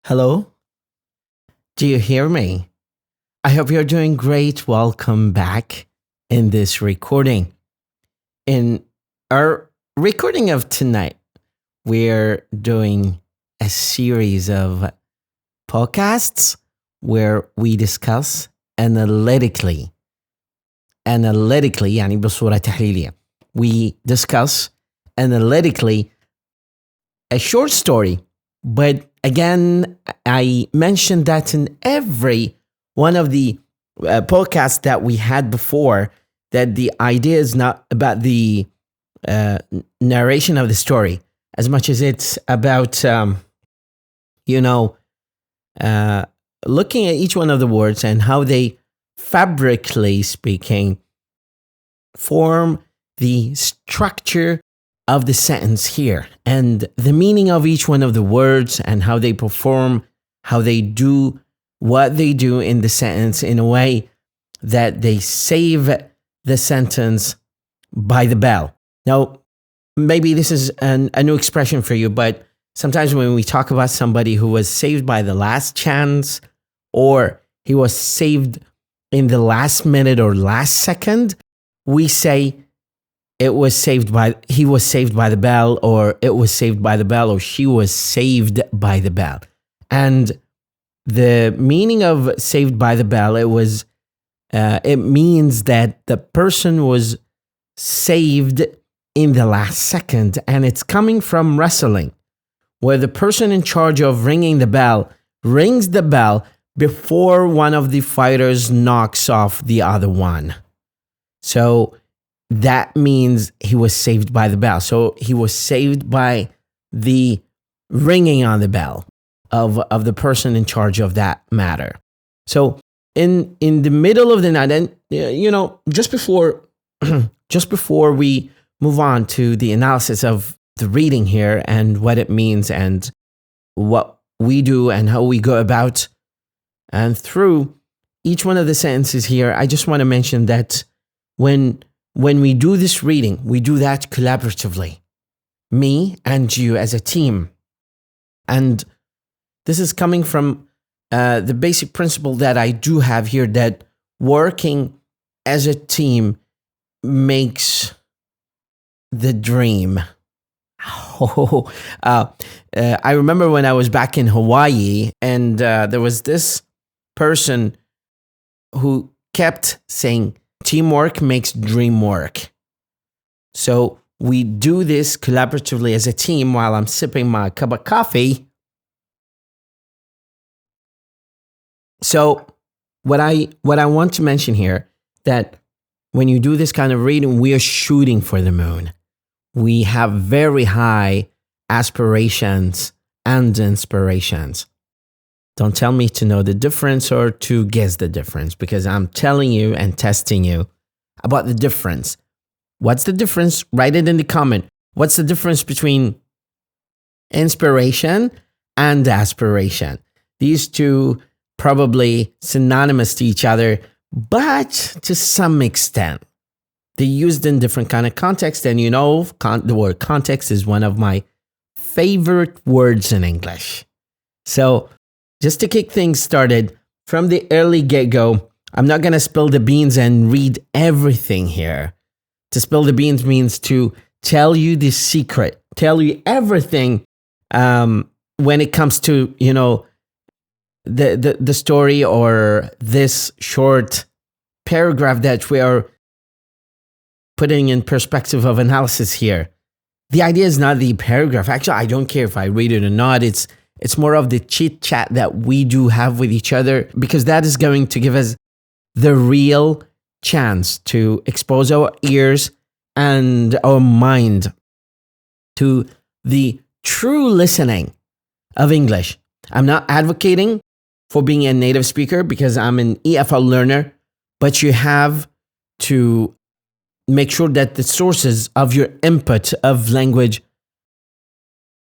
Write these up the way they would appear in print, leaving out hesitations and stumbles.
Hello? Do you hear me? I hope you're doing great. Welcome back in this recording. In our recording of tonight, we're doing a series of podcasts where we discuss analytically يعني بصورة تحليلية. We discuss analytically a short story, but again, I mentioned that in every one of the podcasts that we had before, that the idea is not about the narration of the story as much as it's about, looking at each one of the words and how they, fabrically speaking, form the structure of the sentence here and the meaning of each one of the words and how they perform, how they do what they do in the sentence in a way that they save the sentence by the bell. Now, maybe this is a new expression for you, but sometimes when we talk about somebody who was saved by the last chance or he was saved in the last minute or last second, we say he was saved by the bell, or it was saved by the bell, or she was saved by the bell. And the meaning of saved by the bell, it means that the person was saved in the last second, and it's coming from wrestling, where the person in charge of ringing the bell rings the bell before one of the fighters knocks off the other one. So that means he was saved by the bell. So he was saved by the ringing on the bell of the person in charge of that matter. So in the middle of the night, and just before we move on to the analysis of the reading here and what it means and what we do and how we go about and through each one of the sentences here, I just want to mention that when we do this reading, we do that collaboratively, me and you as a team. And this is coming from the basic principle that I do have here, that working as a team makes the dream. I remember when I was back in Hawaii and there was this person who kept saying, teamwork makes dream work. So we do this collaboratively as a team while I'm sipping my cup of coffee. So what I want to mention here, that when you do this kind of reading, we are shooting for the moon. We have very high aspirations and inspirations. Don't tell me to know the difference or to guess the difference, because I'm telling you and testing you about the difference. What's the difference? Write it in the comment. What's the difference between inspiration and aspiration? These two probably synonymous to each other, but to some extent. They're used in different kind of context, and the word context is one of my favorite words in English. So just to kick things started from the early get-go, I'm not going to spill the beans and read everything here. To spill the beans means to tell you the secret, tell you everything when it comes to, the story or this short paragraph that we are putting in perspective of analysis here. The idea is not the paragraph. Actually, I don't care if I read it or not. It's more of the chit chat that we do have with each other, because that is going to give us the real chance to expose our ears and our mind to the true listening of English. I'm not advocating for being a native speaker because I'm an EFL learner, but you have to make sure that the sources of your input of language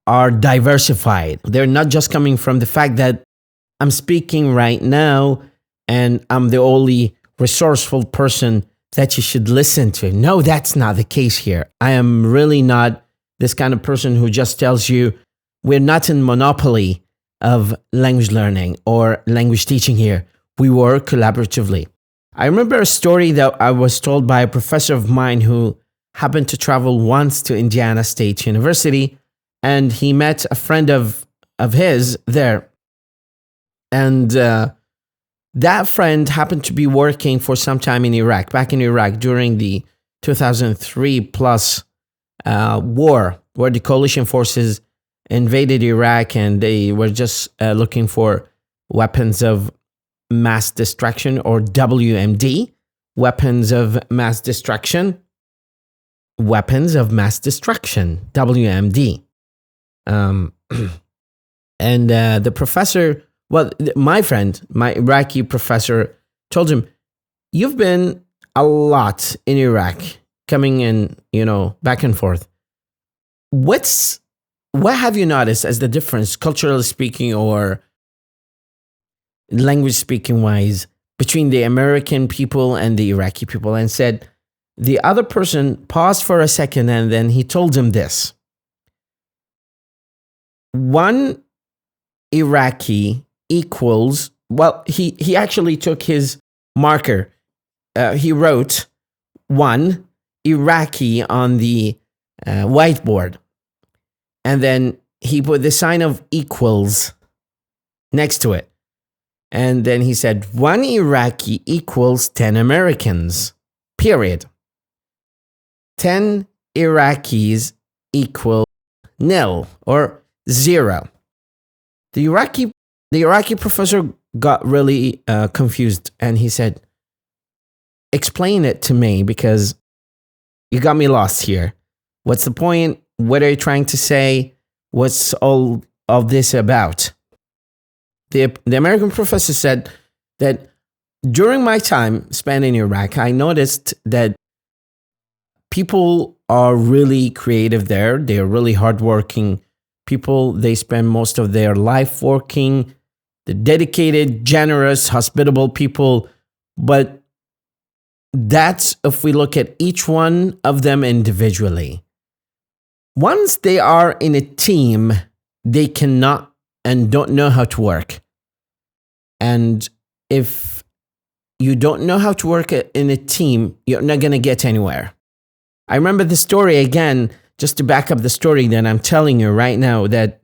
are diversified. They're not just coming from the fact that I'm speaking right now and I'm the only resourceful person that you should listen to. No, that's not the case here. I am really not this kind of person who just tells you we're not in monopoly of language learning or language teaching here. We work collaboratively. I remember a story that I was told by a professor of mine who happened to travel once to Indiana State University, and he met a friend of his there. And that friend happened to be working for some time in Iraq, back in Iraq during the 2003 plus war, where the coalition forces invaded Iraq and they were just looking for weapons of mass destruction, or WMD, weapons of mass destruction. Weapons of mass destruction, WMD. And the professor, my friend, my Iraqi professor, told him, "You've been a lot in Iraq, coming in, back and forth. What have you noticed as the difference, culturally speaking or language speaking wise, between the American people and the Iraqi people?" And said, the other person paused for a second, and then he told him this. One Iraqi equals, he actually took his marker. He wrote one Iraqi on the whiteboard. And then he put the sign of equals next to it. And then he said, one Iraqi equals 10 Americans, period. 10 Iraqis equal nil or zero. The Iraqi professor got really confused, and he said, explain it to me, because you got me lost here. What's the point? What are you trying to say? What's all of this about? The American professor said that during my time spent in Iraq, I noticed that people are really creative there. They're really hardworking people. They spend most of their life working. They're dedicated, generous, hospitable people. But that's if we look at each one of them individually. Once they are in a team, they cannot and don't know how to work. And if you don't know how to work in a team, you're not going to get anywhere. I remember the story again, just to back up the story that I'm telling you right now, that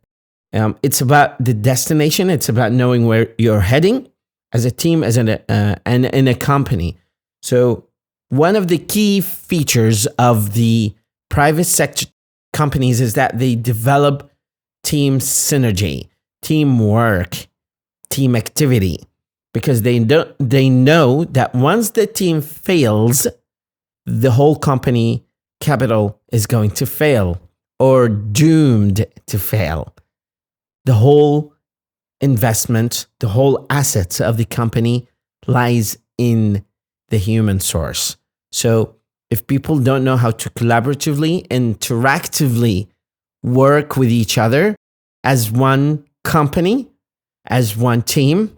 it's about the destination. It's about knowing where you're heading as a team, as in a company. So one of the key features of the private sector companies is that they develop team synergy, teamwork, team activity, because they know that once the team fails, the whole company capital is going to fail or doomed to fail. The whole investment, the whole assets of the company lies in the human source. So if people don't know how to collaboratively, interactively work with each other as one company, as one team,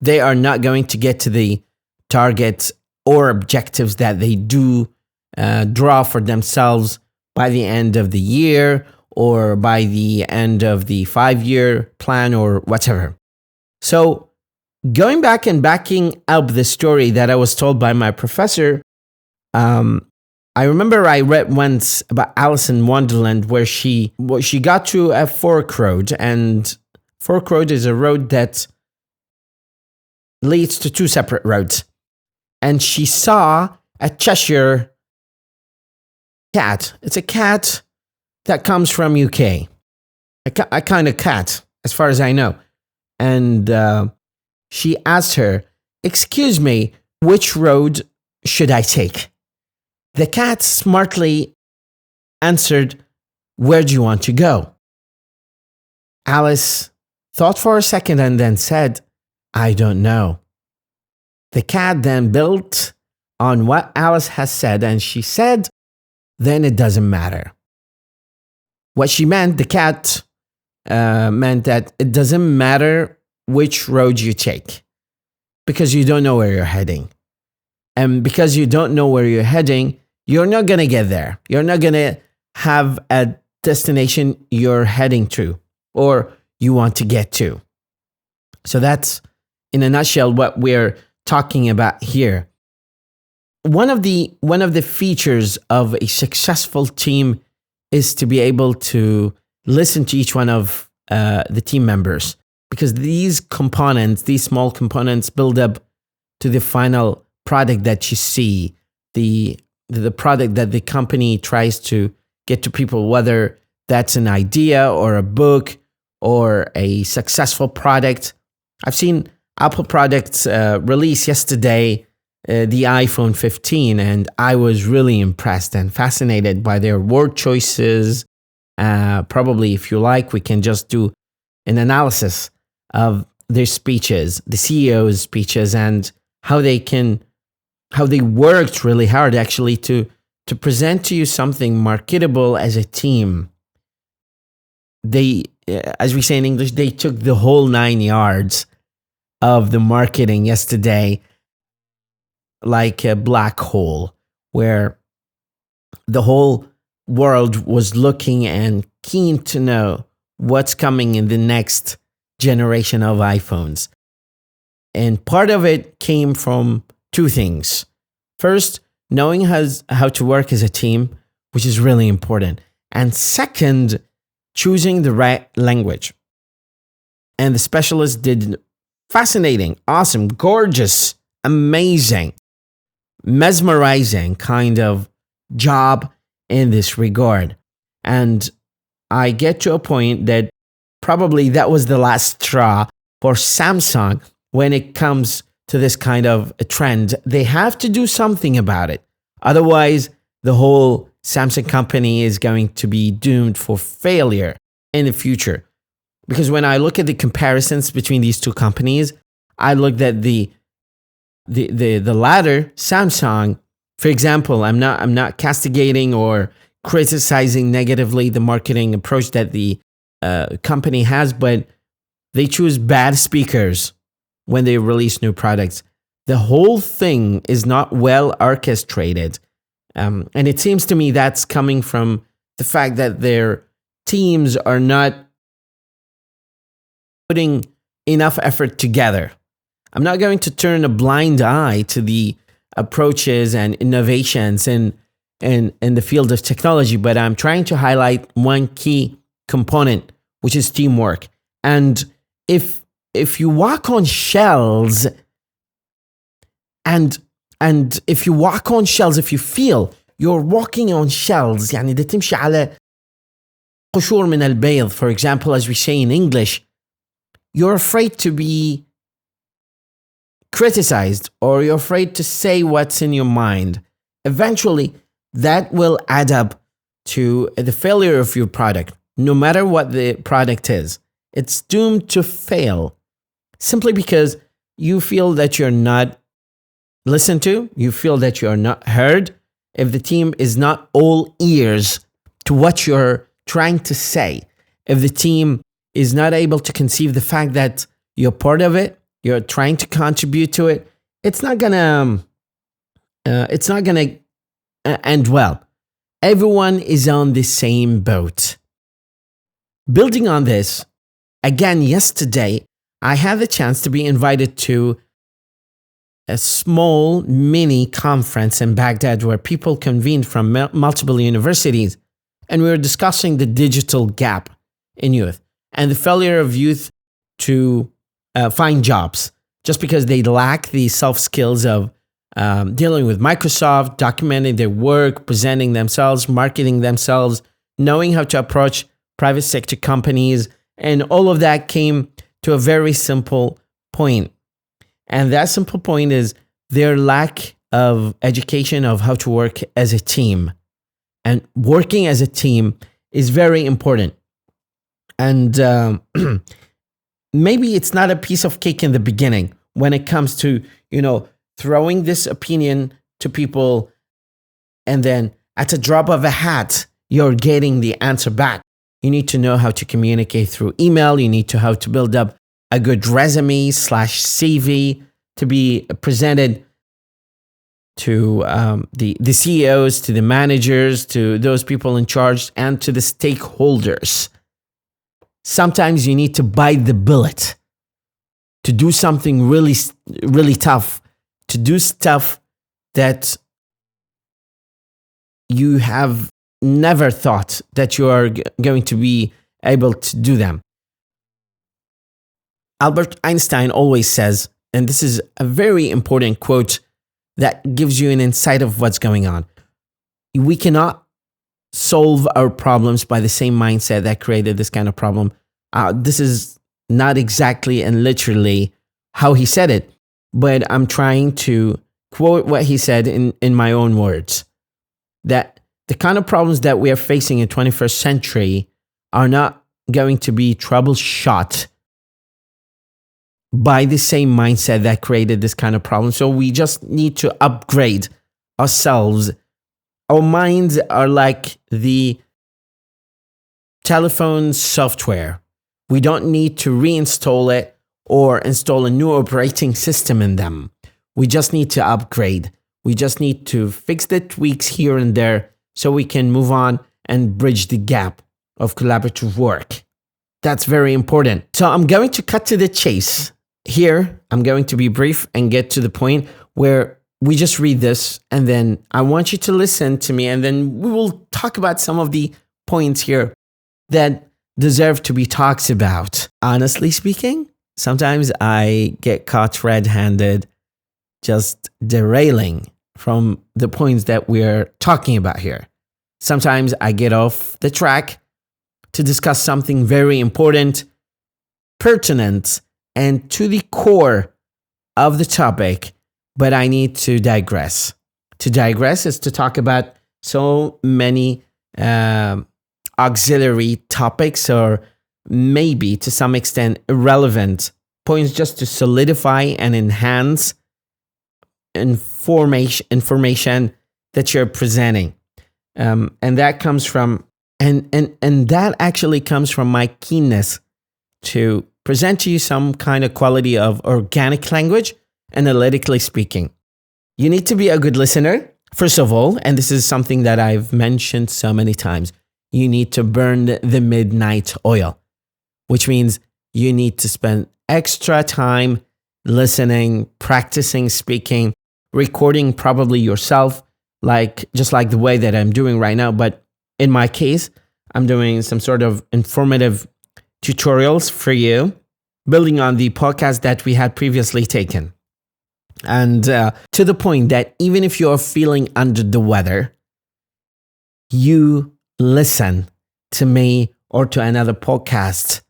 they are not going to get to the targets or objectives that they do draw for themselves by the end of the year or by the end of the 5-year plan or whatever. So going back and backing up the story that I was told by my professor, I remember I read once about Alice in Wonderland, where she got to a fork road, and fork road is a road that leads to two separate roads. And she saw a Cheshire cat. It's a cat that comes from UK. A kind of cat, as far as I know. And she asked her, "Excuse me, which road should I take?" The cat smartly answered, "Where do you want to go?" Alice thought for a second and then said, "I don't know." The cat then built on what Alice has said, and she said, "Then it doesn't matter." What she meant, the cat meant that it doesn't matter which road you take, because you don't know where you're heading. And because you don't know where you're heading, you're not going to get there. You're not going to have a destination you're heading to, or you want to get to. So that's, in a nutshell, what we're talking about here. One of the features of a successful team is to be able to listen to each one of the team members, because these components, these small components, build up to the final product that you see, the product that the company tries to get to people, whether that's an idea or a book or a successful product. I've seen Apple products release yesterday, the iPhone 15, and I was really impressed and fascinated by their word choices. Probably, if you like, we can just do an analysis of their speeches, the CEO's speeches, and how they worked really hard actually to present to you something marketable as a team. They, as we say in English, they took the whole 9 yards of the marketing yesterday, like a black hole, where the whole world was looking and keen to know what's coming in the next generation of iPhones. And part of it came from two things. First, knowing how to work as a team, which is really important. And second, choosing the right language. And the specialists did fascinating, awesome, gorgeous, amazing, mesmerizing kind of job in this regard. And I get to a point that probably that was the last straw for Samsung when it comes to this kind of a trend. They have to do something about it. Otherwise, the whole Samsung company is going to be doomed for failure in the future. Because when I look at the comparisons between these two companies, I looked at the latter, Samsung. For example, I'm not castigating or criticizing negatively the marketing approach that the company has, but they choose bad speakers when they release new products. The whole thing is not well orchestrated. And it seems to me that's coming from the fact that their teams are not putting enough effort together. I'm not going to turn a blind eye to the approaches and innovations in the field of technology, but I'm trying to highlight one key component, which is teamwork. And if you walk on shells, and if you walk on shells, if you feel you're walking on shells, يعني ده تمشي على قشور من البيض, for example, as we say in English, you're afraid to be criticized or you're afraid to say what's in your mind. Eventually, that will add up to the failure of your product. No matter what the product is, it's doomed to fail simply because you feel that you're not listened to, you feel that you're not heard, if the team is not all ears to what you're trying to say, if the team is not able to conceive the fact that you're part of it, you're trying to contribute to it, it's not gonna end well. Everyone is on the same boat. Building on this, again, yesterday, I had the chance to be invited to a small mini conference in Baghdad where people convened from multiple universities, and we were discussing the digital gap in youth and the failure of youth to find jobs just because they lack the soft skills of dealing with Microsoft, documenting their work, presenting themselves, marketing themselves, knowing how to approach private sector companies, and all of that came to a very simple point. And that simple point is their lack of education of how to work as a team. And working as a team is very important. And maybe it's not a piece of cake in the beginning when it comes to, throwing this opinion to people, and then at a drop of a hat, you're getting the answer back. You need to know how to communicate through email. You need to know how to build up a good resume/CV to be presented to the CEOs, to the managers, to those people in charge, and to the stakeholders. sometimes you need to bite the bullet to do something really, really tough, to do stuff that you have never thought that you are going to be able to do them. Albert Einstein always says, and this is a very important quote that gives you an insight of what's going on. We cannot solve our problems by the same mindset that created this kind of problem. This is not exactly and literally how he said it, but I'm trying to quote what he said in my own words. That the kind of problems that we are facing in the 21st century are not going to be troubleshot by the same mindset that created this kind of problem. So we just need to upgrade ourselves. Our minds are like the telephone software. We don't need to reinstall it or install a new operating system in them. We just need to upgrade. We just need to fix the tweaks here and there so we can move on and bridge the gap of collaborative work. That's very important. So I'm going to cut to the chase. Here, I'm going to be brief and get to the point where we just read this, and then I want you to listen to me, and then we will talk about some of the points here that deserve to be talked about. Honestly speaking, sometimes I get caught red-handed just derailing from the points that we're talking about here. Sometimes I get off the track to discuss something very important, pertinent, and to the core of the topic, but I need to digress. To digress is to talk about so many auxiliary topics, or maybe to some extent irrelevant points, just to solidify and enhance information that you're presenting. And that comes from, and that actually comes from my keenness to present to you some kind of quality of organic language, analytically speaking. You need to be a good listener, first of all, and this is something that I've mentioned so many times. You need to burn the midnight oil, which means you need to spend extra time listening, practicing speaking, recording probably yourself, just like the way that I'm doing right now. But in my case, I'm doing some sort of informative tutorials for you, building on the podcast that we had previously taken. And to the point that even if you're feeling under the weather, you listen to me or to another podcast,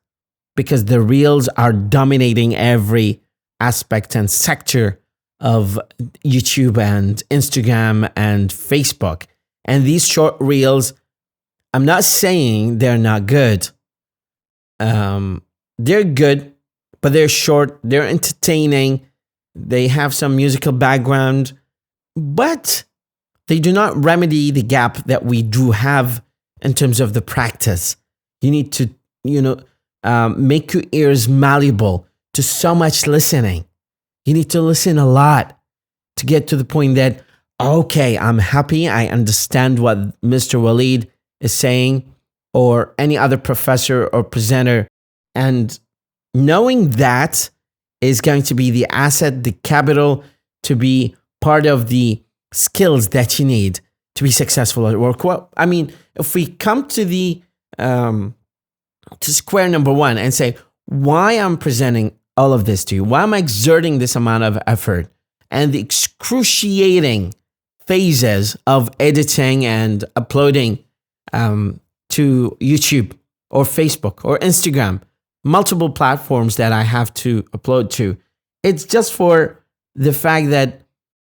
because the reels are dominating every aspect and sector of YouTube and Instagram and Facebook. And these short reels, I'm not saying they're not good. They're good, but they're short, they're entertaining, they have some musical background, but they do not remedy the gap that we do have in terms of the practice. You need to, make your ears malleable to so much listening. You need to listen a lot to get to the point that, okay, I'm happy, I understand what Mr. Walid is saying, or any other professor or presenter. And knowing that is going to be the asset, the capital, to be part of the skills that you need to be successful at work. Well, I mean, if we come to the to square number one and say, why I'm presenting all of this to you, why am I exerting this amount of effort, and the excruciating phases of editing and uploading to YouTube or Facebook or Instagram, multiple platforms that I have to upload to. It's just for the fact that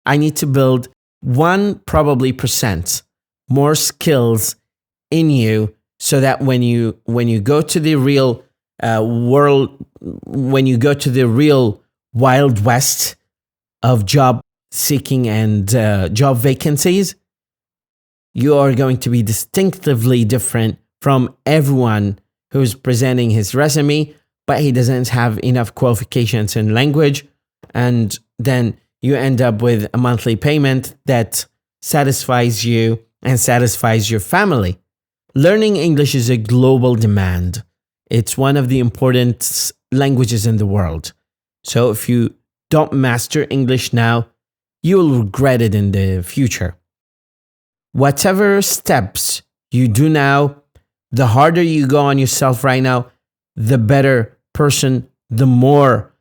I need to build 1% more skills in you, so that when you go to the real world, when you go to the real Wild West of job seeking and job vacancies, you are going to be distinctively different from everyone who's presenting his resume, but he doesn't have enough qualifications in language. And then you end up with a monthly payment that satisfies you and satisfies your family. Learning English is a global demand. It's one of the important languages in the world. So if you don't master English now, you will regret it in the future. Whatever steps you do now, the harder you go on yourself right now, the better person, the more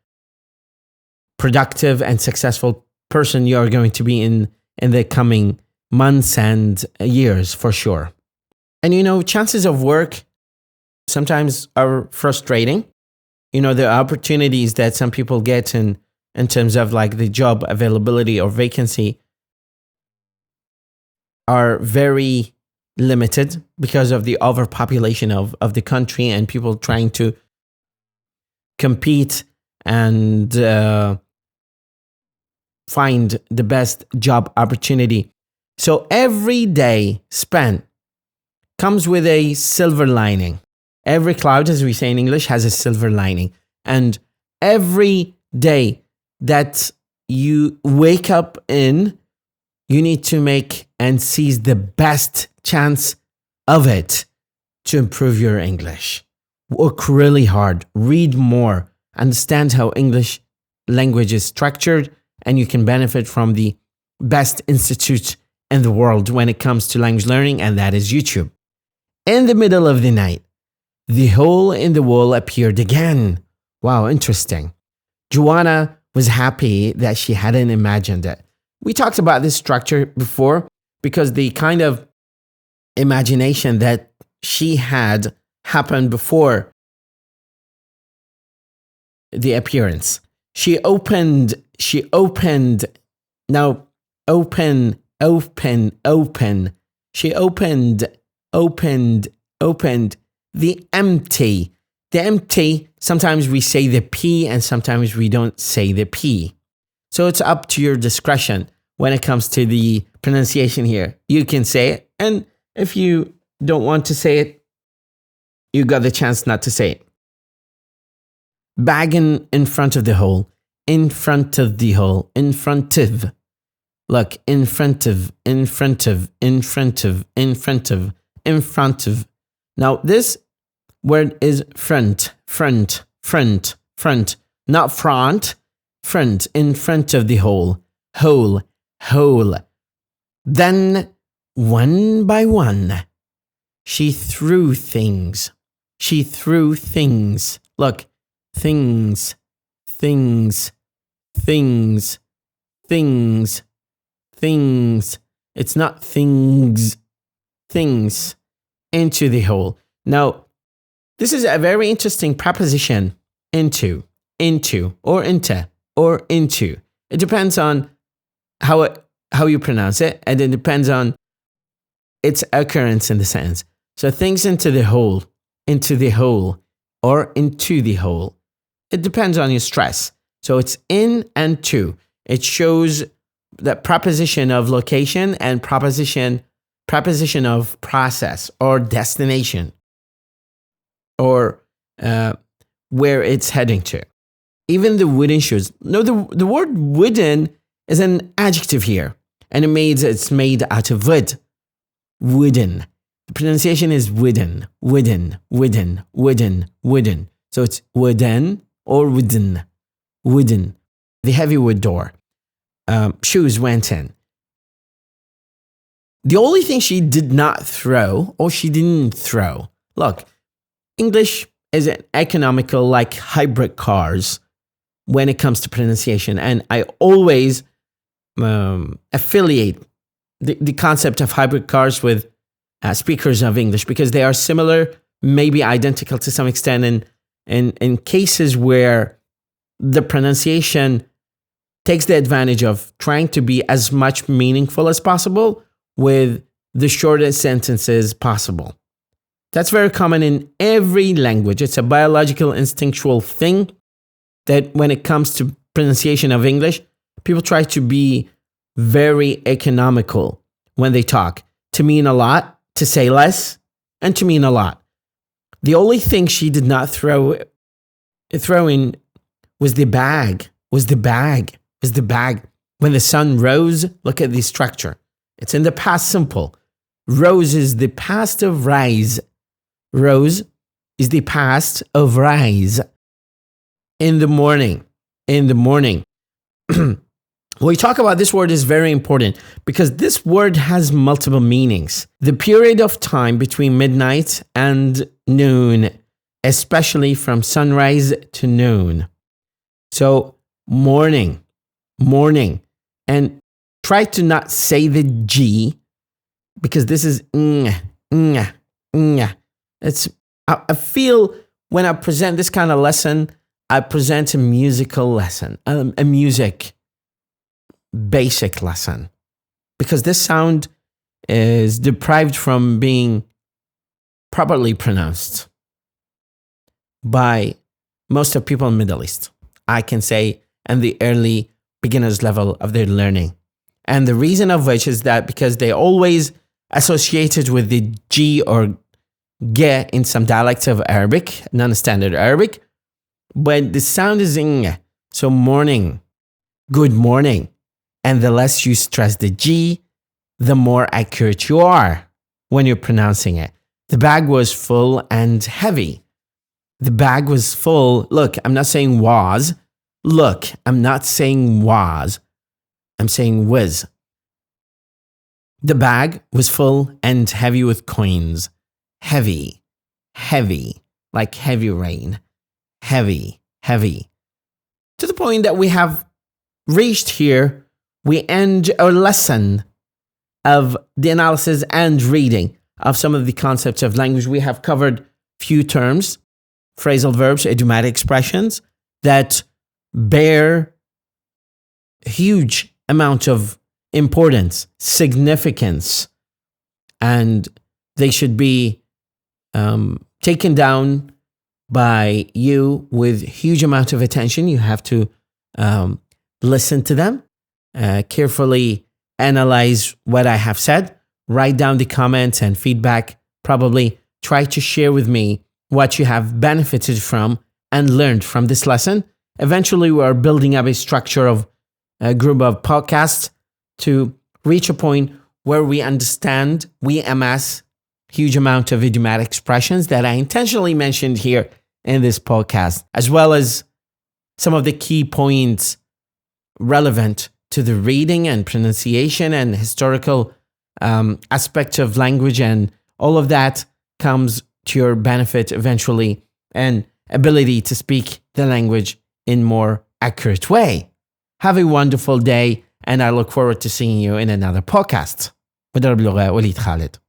productive and successful person you are going to be in the coming months and years, for sure. And chances of work sometimes are frustrating. The opportunities that some people get in terms of like the job availability or vacancy are very limited because of the overpopulation of the country and people trying to compete and find the best job opportunity. So every day spent comes with a silver lining. Every cloud, as we say in English, has a silver lining. And every day that you wake up in, you need to make and seize the best chance of it to improve your English. Work really hard, read more, understand how English language is structured, and you can benefit from the best institute in the world when it comes to language learning, and that is YouTube. In the middle of the night, the hole in the wall appeared again. Wow, interesting. Joanna was happy that she hadn't imagined it. We talked about this structure before because the kind of imagination that she had happened before the appearance. She opened, now open. She opened the empty. The empty, sometimes we say the P and sometimes we don't say the P. So it's up to your discretion when it comes to the pronunciation here. You can say it, and if you don't want to say it, you got the chance not to say it. Bag in front of the hole. In front of the hole. In front of. Look, in front of. Now, this word is front, not front, front, in front of the hole, hole. Then, one by one, she threw things. Look, things. It's not things. Into the hole. Now, this is a very interesting preposition, into, or into. It depends on how you pronounce it, and it depends on its occurrence in the sentence. So things into the hole, or into the hole. It depends on your stress. So it's in and to. It shows that preposition of location and preposition of process or destination, or where it's heading to. Even the wooden shoes. No, the word wooden is an adjective here, and it's made out of wood. Wooden. The pronunciation is wooden. So it's wooden or wooden. The heavy wood door. Shoes went in. The only thing she did not throw, or she didn't throw. Look, English is an economical, like hybrid cars when it comes to pronunciation. And I always affiliate the concept of hybrid cars with speakers of English because they are similar, maybe identical to some extent in cases where the pronunciation takes the advantage of trying to be as much meaningful as possible with the shortest sentences possible. That's very common in every language. It's a biological, instinctual thing that when it comes to pronunciation of English, people try to be very economical when they talk, to mean a lot, to say less, and to mean a lot. The only thing she did not throw in was the bag. When the sun rose, look at the structure. It's in the past simple. Rose is the past of rise. Rose, is the past of rise. In the morning. In the morning. We talk about this word is very important because this word has multiple meanings. The period of time between midnight and noon, especially from sunrise to noon. So morning. And try to not say the G because this is It's I feel when I present this kind of lesson, I present a musical lesson, a music basic lesson, because this sound is deprived from being properly pronounced by most of people in the Middle East, I can say, and the early beginners level of their learning. And the reason of which is that because they always associated with the G or G in some dialects of Arabic, non-standard Arabic, but the sound is ing. So morning, good morning. And the less you stress the G, the more accurate you are when you're pronouncing it. The bag was full and heavy. The bag was full. Look, I'm not saying was. Look, I'm not saying was. I'm saying was. The bag was full and heavy with coins. Heavy, like heavy rain. Heavy. To the point that we have reached here, we end our lesson of the analysis and reading of some of the concepts of language. We have covered few terms, phrasal verbs, idiomatic expressions that bear huge amount of importance, significance, and they should be taken down by you with huge amount of attention. You have to listen to them, carefully analyze what I have said, write down the comments and feedback, probably try to share with me what you have benefited from and learned from this lesson. Eventually, we are building up a structure of a group of podcasts to reach a point where we understand, we amass huge amount of idiomatic expressions that I intentionally mentioned here in this podcast, as well as some of the key points relevant to the reading and pronunciation and historical aspect of language, and all of that comes to your benefit eventually and ability to speak the language in more accurate way. Have a wonderful day, and I look forward to seeing you in another podcast. مدرب اللغة وليد خالد.